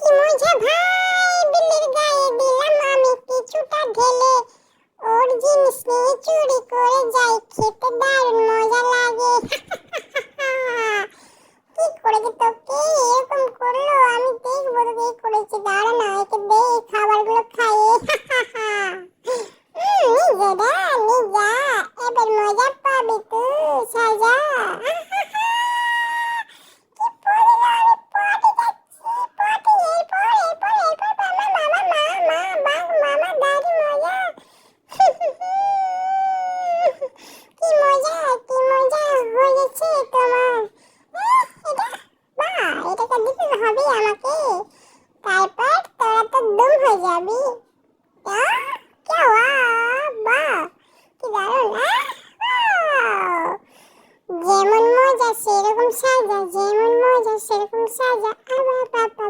কি মজা ভাই, বিলের গায়ে দিলাম আমি কিছুটা ঢেলে, ওর জিনিস নিয়ে চুরি করে যাই, খেতে দারুণ মজা লাগে। কি করেছে তোকে, এরকম করলো? আমি দেখবো তোকে কি করেছে, দাঁড়া না, একে দে খাবারগুলো খাইয়ে। নিজেরা নিজা, এবার মজা পাবি তুই, সাজা। কি পড়লো, আমি পড়ে যাচ্ছি, পড়ে এরপর এরপর এরপর মামা মামা মা মা বাঘ মামা দাদি মজা। কি মজা, কি মজা হয়েছে তোমার। এটা এটাকে দিতে হবে আমাকে, তারপর তোরা তো দুম হয়ে যাবি। क्या हुआ, বাহ কি দারুণ। যেমন মজা সেরকম সাজা, যেমন মজা সেরকম সাজা। আবার